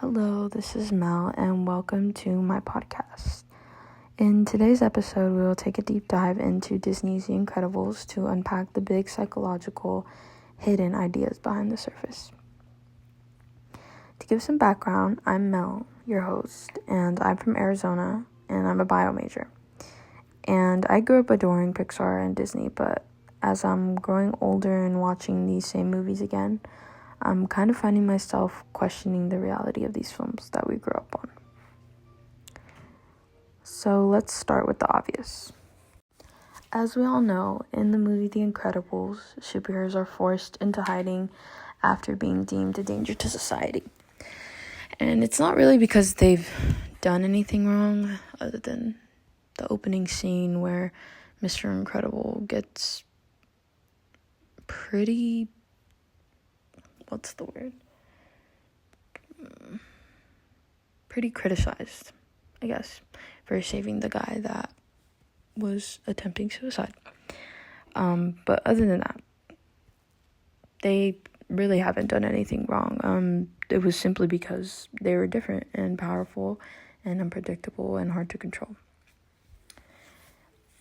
Hello, this is Mel, and welcome to my podcast. In today's episode, we will take a deep dive into Disney's The Incredibles to unpack the big psychological, hidden ideas behind the surface. To give some background, I'm Mel, your host, and I'm from Arizona, and I'm a bio major. And I grew up adoring Pixar and Disney, but as I'm growing older and watching these same movies again, I'm kind of finding myself questioning the reality of these films that we grew up on. So let's start with the obvious. As we all know, in the movie The Incredibles, superheroes are forced into hiding after being deemed a danger to society. And it's not really because they've done anything wrong, other than the opening scene where Mr. Incredible gets pretty... pretty criticized, I guess, for saving the guy that was attempting suicide. But other than that, they really haven't done anything wrong. It was simply because they were different and powerful and unpredictable and hard to control.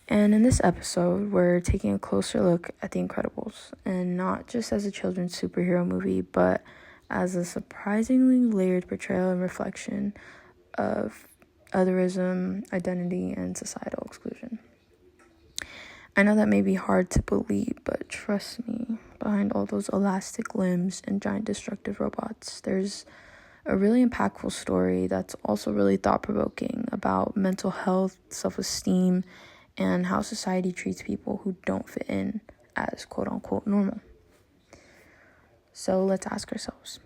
And in this episode, we're taking a closer look at The Incredibles, and not just as a children's superhero movie, but as a surprisingly layered portrayal and reflection of otherism, identity, and societal exclusion. I know that may be hard to believe, but trust me, behind all those elastic limbs and giant destructive robots, there's a really impactful story that's also really thought-provoking about mental health, self-esteem, and how society treats people who don't fit in as quote-unquote normal. So let's ask ourselves,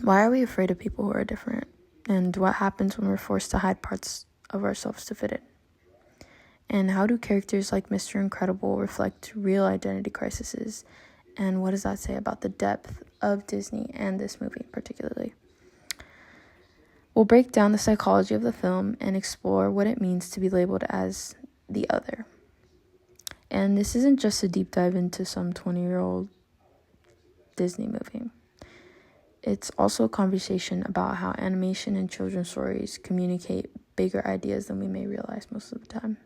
why are we afraid of people who are different? And what happens when we're forced to hide parts of ourselves to fit in? And how do characters like Mr. Incredible reflect real identity crises? And what does that say about the depth of Disney and this movie particularly? We'll break down the psychology of the film and explore what it means to be labeled as the other. And this isn't just a deep dive into some 20-year-old Disney movie. It's also a conversation about how animation and children's stories communicate bigger ideas than we may realize most of the time.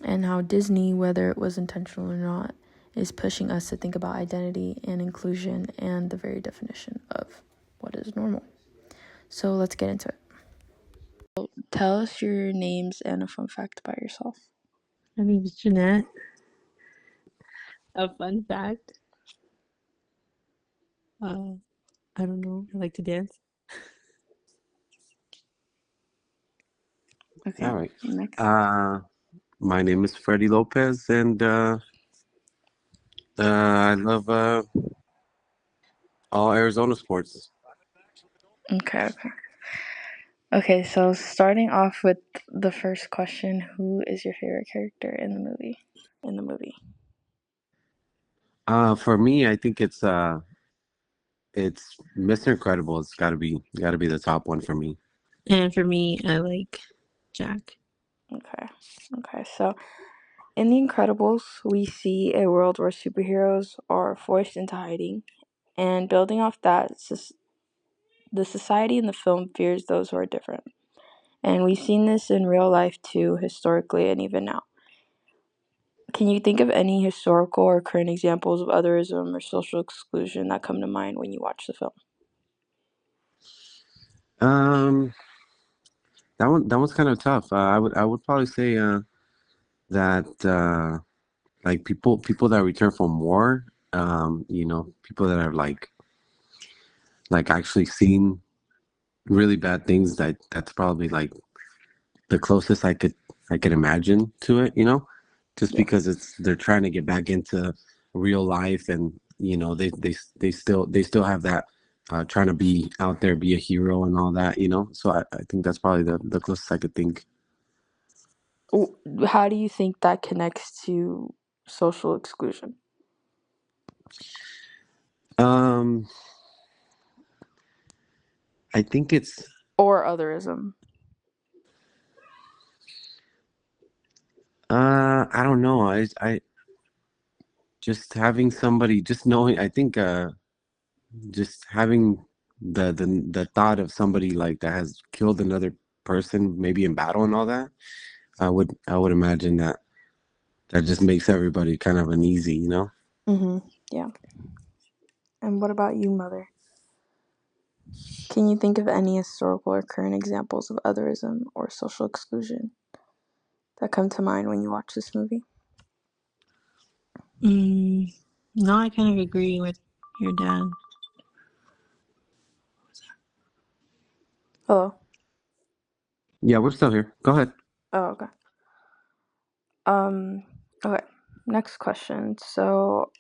And how Disney, whether it was intentional or not, is pushing us to think about identity and inclusion and the very definition of what is normal. So let's get into it. Tell us your names and a fun fact about yourself. My name is Jeanette. A fun fact. I don't know. I like to dance. Okay. All right. Next. My name is Freddie Lopez, and I love all Arizona sports. Okay, so starting off with the first question, who is your favorite character in the movie? For me, I think it's Mr. Incredible. It's gotta be the top one for me. And for me, I like Jack. Okay, so in The Incredibles, we see a world where superheroes are forced into hiding, and building off that, the society in the film fears those who are different. And we've seen this in real life too, historically and even now. Can you think of any historical or current examples of otherism or social exclusion that come to mind when you watch the film? Um, that one's kind of tough. I would probably say that like people that return from war, people that have like actually seen really bad things. That's probably like the closest I could imagine to it, just Yeah. because they're trying to get back into real life, and they still have that trying to be out there, be a hero and all that, so I think that's probably the closest I could think. How do you think that connects to social exclusion? um I think it's Or otherism? I don't know, I just having somebody, just knowing, I think just having the thought of somebody like that has killed another person, maybe in battle and all that. I would imagine that that just makes everybody kind of uneasy, you know. Mm-hmm. Yeah. And what about you, Mother? Can you think of any historical or current examples of otherism or social exclusion that come to mind when you watch this movie? Mm, no, I kind of agree with your dad. Hello. Yeah, we're still here. Go ahead. Oh, okay. Um. Okay. Next question. So,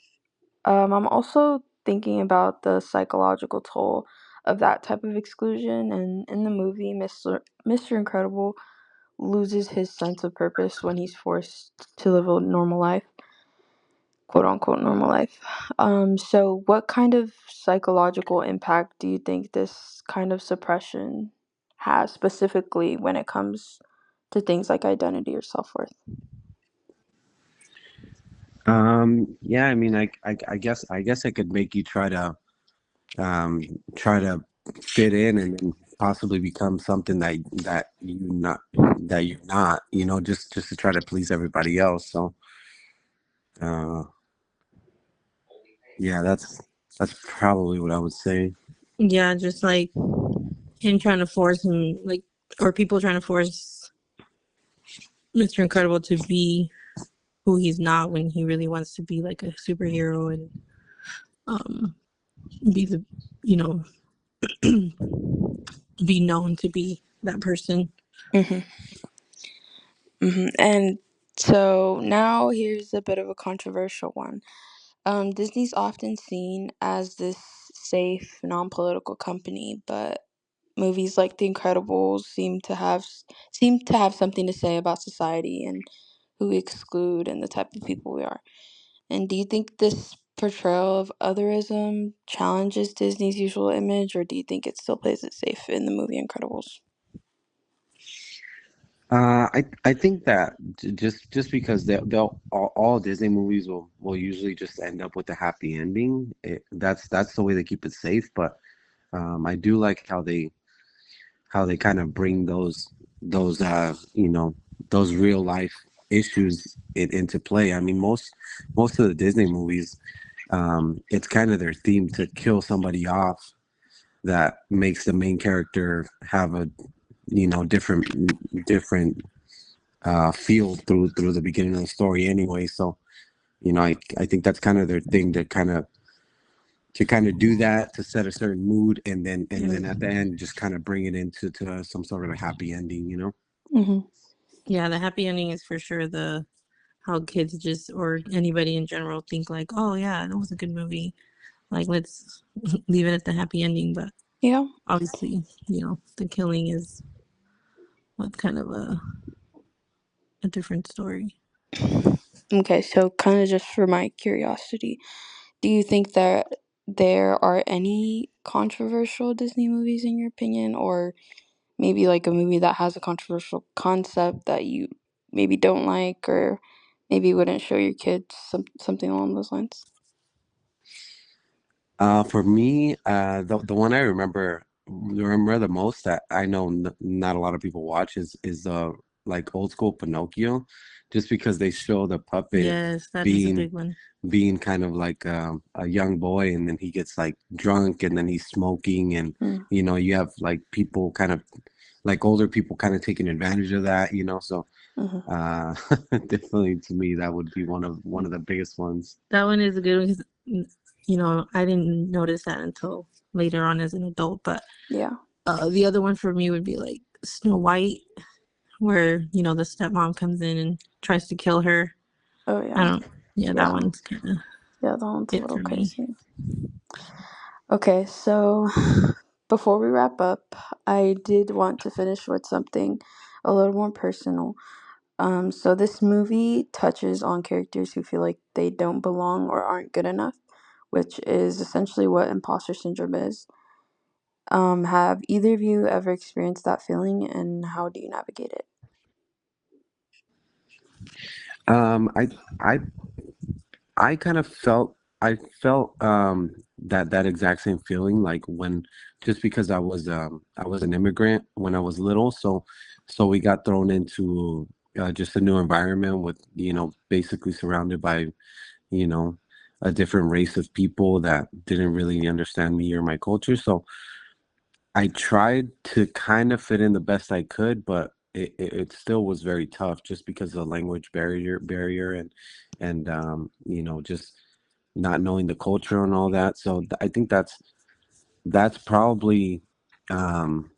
I'm also thinking about the psychological toll of that type of exclusion, and in the movie, Mr. Incredible loses his sense of purpose when he's forced to live a normal life, quote unquote normal life. So what kind of psychological impact do you think this kind of suppression has specifically when it comes to things like identity or self-worth? Yeah, I mean, I guess I could make you um, try to fit in and then possibly become something that you're not, you know, just to try to please everybody else. So, uh, yeah, that's probably what I would say. Yeah, just like him trying to force him, like, or people trying to force Mr. Incredible to be who he's not when he really wants to be like a superhero and um be the, you know, be known to be that person. Mm-hmm. Mm-hmm. And so now here's a bit of a controversial one. Disney's often seen as this safe, non-political company, but movies like The Incredibles seem to have something to say about society and who we exclude and the type of people we are. And do you think this portrayal of otherism challenges Disney's usual image, or do you think it still plays it safe in the movie Incredibles? I think that just because they'll all Disney movies will usually just end up with a happy ending. That's the way they keep it safe. But I do like how they kind of bring those those real life issues into play. I mean, most of the Disney movies, it's kind of their theme to kill somebody off that makes the main character have a different feel through the beginning of the story anyway. So I think that's kind of their thing to kind of do that to set a certain mood and then at the end just kind of bring it into some sort of a happy ending, you know. Mm-hmm. Yeah, the happy ending is for sure the how kids just or anybody in general think like, oh yeah, that was a good movie. Like let's leave it at the happy ending, but Yeah. obviously, the killing is what kind of a different story. Okay, so kind of just for my curiosity, do you think that there are any controversial Disney movies in your opinion, or maybe like a movie that has a controversial concept that you maybe don't like, or maybe wouldn't show your kids, something along those lines? For me, the one I remember the most that I know not a lot of people watch is like old school Pinocchio, just because they show the puppet Yes, that is a being big one. being kind of like a young boy, and then he gets like drunk, and then he's smoking, and Mm, you have like people kind of like older people kind of taking advantage of that, you know. So mm-hmm. uh, definitely to me that would be one of the biggest ones. That one is a good one because I didn't notice that until later on as an adult. But Yeah. the other one for me would be like Snow White, where the stepmom comes in and tries to kill her. Oh I yeah. don't. Yeah, that Yeah. one's kind of Yeah. That one's a it little for me. crazy. Okay, so before we wrap up, I did want to finish with something a little more personal. So this movie touches on characters who feel like they don't belong or aren't good enough, which is essentially what imposter syndrome is. Have either of you ever experienced that feeling, and how do you navigate it? I I I kind of felt I felt that exact same feeling, like when just because I was an immigrant when I was little, so we got thrown into just a new environment with, basically surrounded by, you know, a different race of people that didn't really understand me or my culture. So I tried to kind of fit in the best I could, but it still was very tough just because of the language barrier and just not knowing the culture and all that. So I think that's probably um,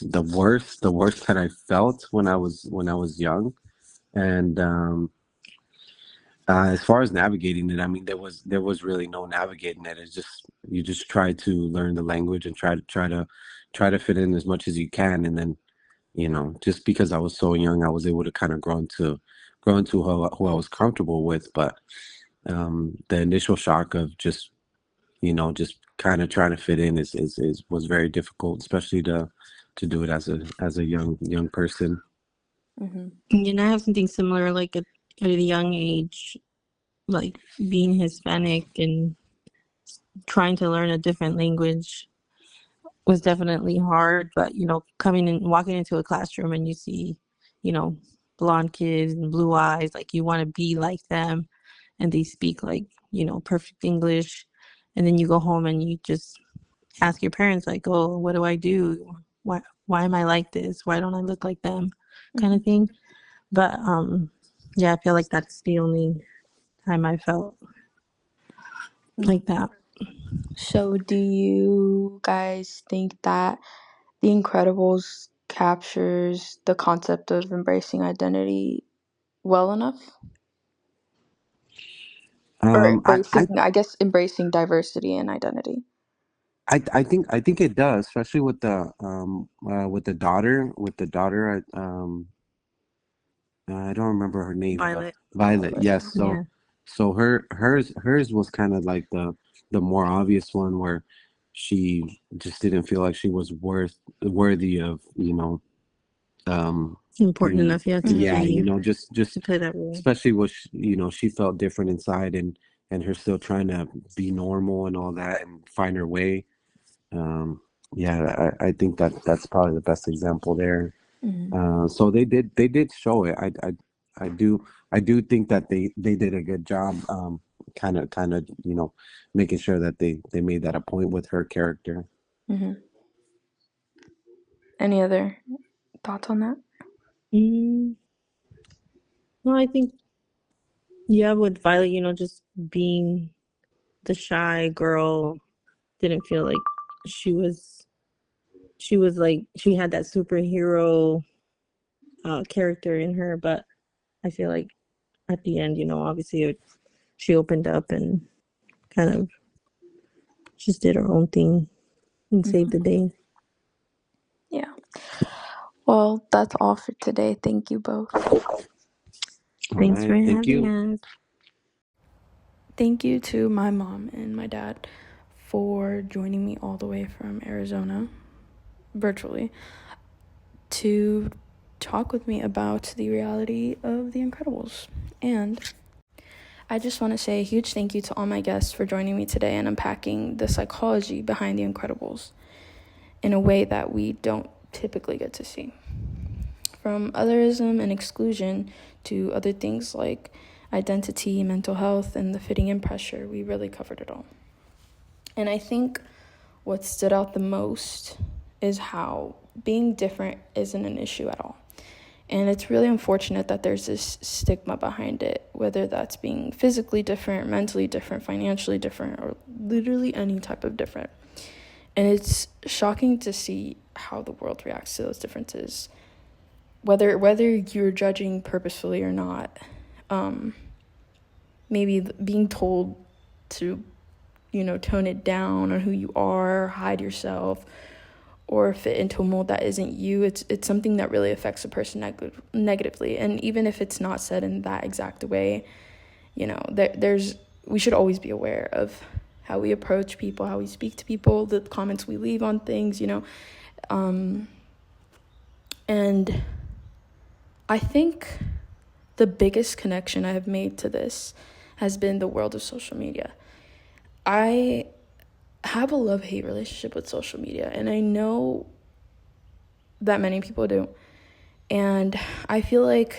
the worst that I felt when I was young. And as far as navigating it, I mean, there was really no navigating it. It's just you just try to learn the language and try to fit in as much as you can, and then just because I was so young, I was able to kind of grow into who I was comfortable with. But the initial shock of just kind of trying to fit in is was very difficult, especially to do it as a young person. Mm-hmm. And I have something similar, like at a young age, like being Hispanic and trying to learn a different language was definitely hard. But, coming in, walking into a classroom and you see, you know, blonde kids and blue eyes, like you want to be like them and they speak like, perfect English. And then you go home and you just ask your parents, like, oh, what do I do? Why am I like this? Why don't I look like them? Kind Mm-hmm. of thing. But yeah, I feel like that's the only time I felt Mm-hmm. like that. So, do you guys think that The Incredibles captures the concept of embracing identity well enough? Or Um, I, I embracing, I guess, embracing diversity and identity. I think it does, especially with the daughter. I don't remember her name, but Violet. Violet. Violet, yeah. Yes. So Yeah. so hers was kind of like the more obvious one where she just didn't feel like she was worthy of um Important being, enough, yeah, to Mm-hmm. yeah, be just to play that role. especially what she felt different inside, and her still trying to be normal and all that and find her way. um yeah, I think that's probably the best example there. Mm-hmm. So they did show it. I do think that they did a good job, kind of making sure that they made that a point with her character. Mm-hmm. Any other thoughts on that? Mm, no, I think, yeah, with Violet, just being the shy girl, didn't feel like she was she had that superhero character in her, but I feel like at the end, obviously she opened up and kind of just did her own thing and saved the Mm-hmm. day. Yeah. Well, that's all for today. Thank you both. All Thanks for right, thank having you. us. Thank you to my mom and my dad for joining me all the way from Arizona virtually to talk with me about the reality of The Incredibles. And I just want to say a huge thank you to all my guests for joining me today and unpacking the psychology behind The Incredibles in a way that we don't typically get to see. From otherism and exclusion to other things like identity, mental health, and the fitting in pressure, we really covered it all. And I think what stood out the most is how being different isn't an issue at all. And it's really unfortunate that there's this stigma behind it, whether that's being physically different, mentally different, financially different, or literally any type of different. And it's shocking to see how the world reacts to those differences, whether you're judging purposefully or not. Maybe being told to, tone it down on who you are, hide yourself, or fit into a mold that isn't you. It's something that really affects a person negatively. And even if it's not said in that exact way, we should always be aware of how we approach people, how we speak to people, the comments we leave on things, and I think the biggest connection I have made to this has been the world of social media. I have a love-hate relationship with social media, and I know that many people do. And I feel like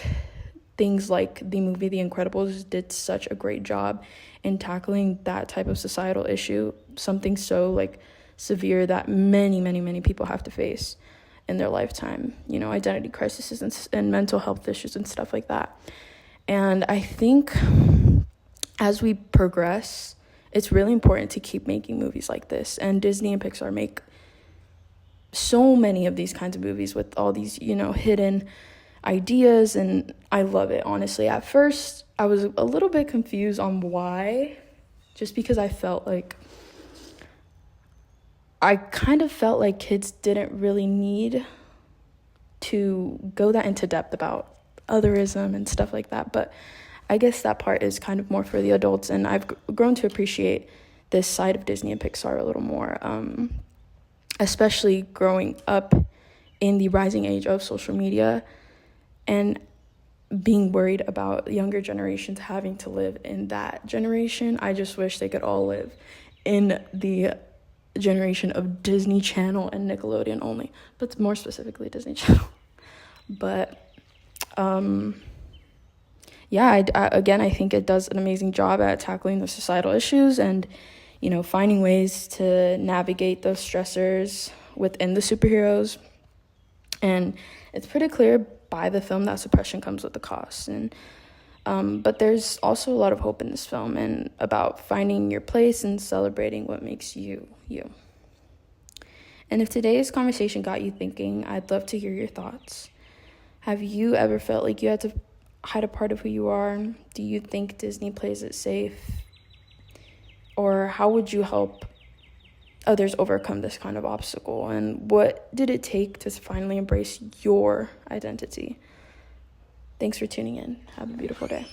things like the movie The Incredibles did such a great job in tackling that type of societal issue, something so like severe that many people have to face in their lifetime, you know, identity crises and mental health issues and stuff like that. And I think as we progress, it's really important to keep making movies like this. And Disney and Pixar make so many of these kinds of movies with all these, you know, hidden ideas, and I love it, honestly. At first, I was a little bit confused on why, just because I kind of felt like kids didn't really need to go that into depth about otherism and stuff like that, but I guess that part is kind of more for the adults, and I've grown to appreciate this side of Disney and Pixar a little more, especially growing up in the rising age of social media and being worried about younger generations having to live in that generation. I just wish they could all live in the generation of Disney Channel and Nickelodeon only, but more specifically Disney Channel. But yeah, I think it does an amazing job at tackling the societal issues and, you know, finding ways to navigate those stressors within the superheroes. And it's pretty clear by the film that suppression comes with a cost. And but there's also a lot of hope in this film and about finding your place and celebrating what makes you, you. And if today's conversation got you thinking, I'd love to hear your thoughts. Have you ever felt like you had to hide a part of who you are? Do you think Disney plays it safe? Or how would you help others overcome this kind of obstacle? And what did it take to finally embrace your identity? Thanks for tuning in. Have a beautiful day.